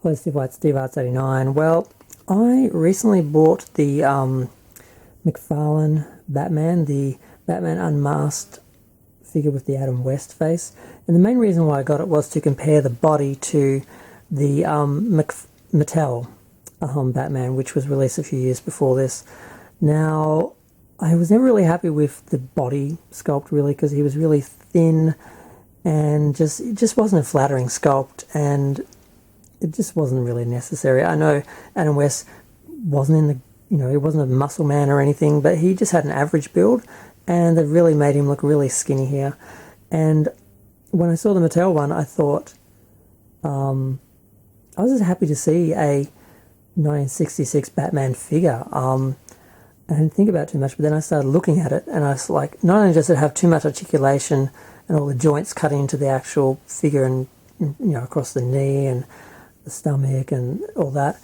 Hello, Steve White, Steve Arts 89. Well, I recently bought the McFarlane Batman, the Batman Unmasked figure with the Adam West face. And the main reason why I got it was to compare the body to the Mattel Batman, which was released a few years before this. Now, I was never really happy with the body sculpt, really, because he was really thin and it just wasn't a flattering sculpt, and it just wasn't really necessary. I know Adam West wasn't in the, he wasn't a muscle man or anything, but he just had an average build, and it really made him look really skinny here. And when I saw the Mattel one, I thought, I was just happy to see a 1966 Batman figure. I didn't think about it too much, but then I started looking at it, and I was like, not only does it have too much articulation and all the joints cutting into the actual figure and, across the knee and the stomach and all that,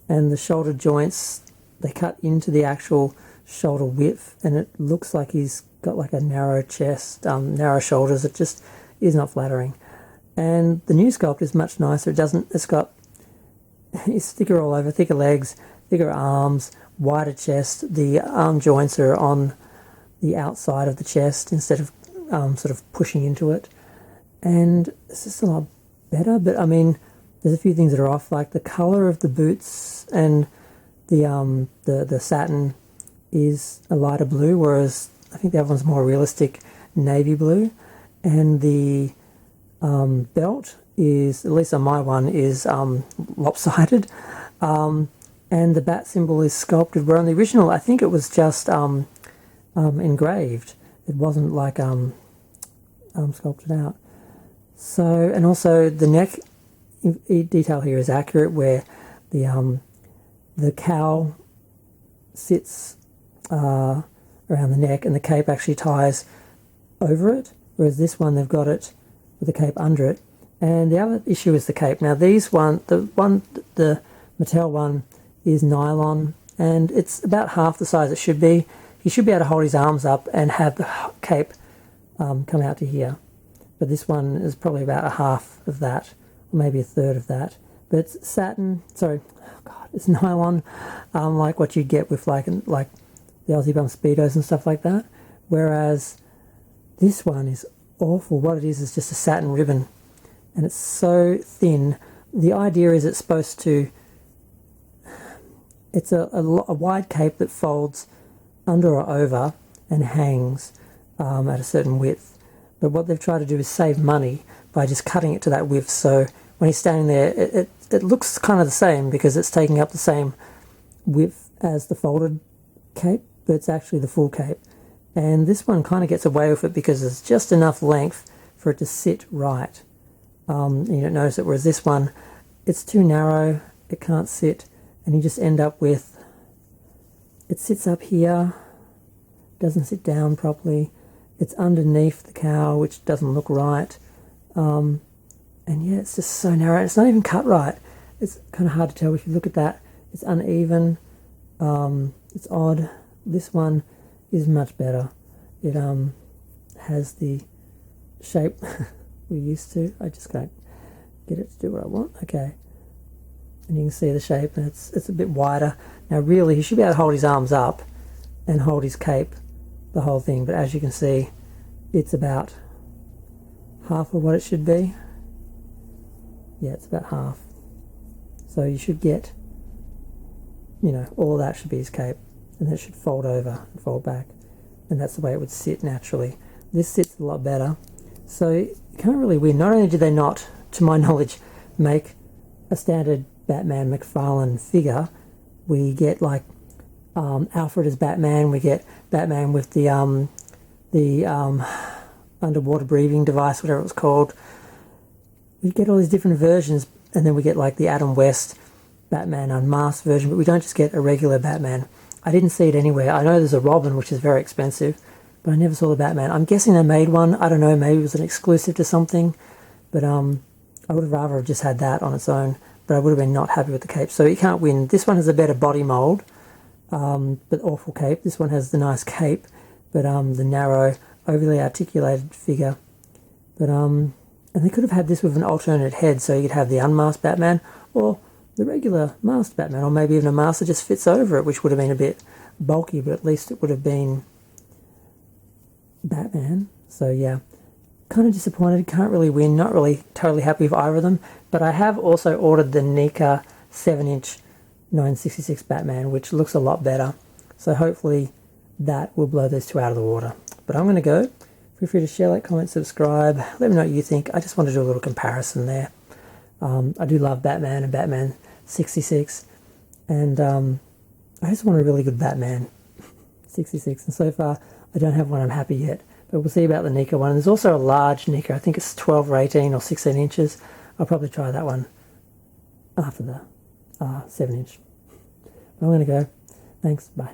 and the shoulder joints, they cut into the actual shoulder width, and it looks like he's got like a narrow chest, narrow shoulders. It just is not flattering. And the new sculpt is much nicer. It's got his thicker all over, thicker legs, thicker arms, wider chest. The arm joints are on the outside of the chest instead of sort of pushing into it, and it's just a lot better. But I mean, there's a few things that are off, like the color of the boots, and the satin is a lighter blue, whereas I think the other one's more realistic navy blue, and the belt is, at least on my one, is lopsided, and the bat symbol is sculpted, where on the original I think it was just engraved. It wasn't like sculpted out. So, and also the neck detail here is accurate, where the cowl sits around the neck, and the cape actually ties over it, whereas this one they've got it with the cape under it. And the other issue is the cape. Now the Mattel one is nylon, and it's about half the size it should be. He should be able to hold his arms up and have the cape come out to here. But this one is probably about a half of that, or maybe a third of that. But it's satin, it's nylon, like what you'd get with like the Aussie Bum Speedos and stuff like that. Whereas this one is awful. What it is just a satin ribbon, and it's so thin. The idea is it's supposed to, it's a wide cape that folds under or over and hangs at a certain width. But what they've tried to do is save money by just cutting it to that width, so when he's standing there, it looks kind of the same because it's taking up the same width as the folded cape, but it's actually the full cape. And this one kind of gets away with it because there's just enough length for it to sit right. You don't notice it, whereas this one, it's too narrow, it can't sit, and you just end up with, it sits up here, doesn't sit down properly, it's underneath the cowl, which doesn't look right, and yeah, it's just so narrow. It's not even cut right. It's kind of hard to tell if you look at that. It's uneven, it's odd. This one is much better. It has the shape we're used to. I just can't get it to do what I want. Okay, and you can see the shape, and it's a bit wider. Now really, he should be able to hold his arms up and hold his cape, the whole thing, but as you can see, it's about half of what it should be. Yeah, it's about half. So you should get, all of that should be his cape, and that should fold over and fold back, and that's the way it would sit naturally. This sits a lot better, so you can't really win. Not only did they not, to my knowledge, make a standard Batman McFarlane figure, we get like Alfred as Batman, we get Batman with the underwater breathing device, whatever it was called. We get all these different versions, and then we get like the Adam West Batman Unmasked version, but we don't just get a regular Batman. I didn't see it anywhere. I know there's a Robin, which is very expensive, but I never saw the Batman. I'm guessing they made one. I don't know, maybe it was an exclusive to something, but I would have rather have just had that on its own, but I would have been not happy with the cape. So you can't win. This one has a better body mold, but awful cape. This one has the nice cape, but the narrow, overly articulated figure. But and they could have had this with an alternate head, so you could have the unmasked Batman, or the regular masked Batman, or maybe even a mask that just fits over it, which would have been a bit bulky, but at least it would have been Batman. So yeah, kind of disappointed, can't really win, not really totally happy with either of them, but I have also ordered the Nika 7-inch 966 Batman, which looks a lot better, so hopefully that will blow those two out of the water. But I'm going to go. Feel free to share, like, comment, subscribe, let me know what you think. I just want to do a little comparison there. I do love Batman and Batman 66, and I just want a really good Batman 66, and so far I don't have one I'm happy yet, but we'll see about the Nika one. And there's also a large Nika, I think it's 12 or 18 or 16 inches. I'll probably try that one after the 7-inch. I'm going to go. Thanks, bye.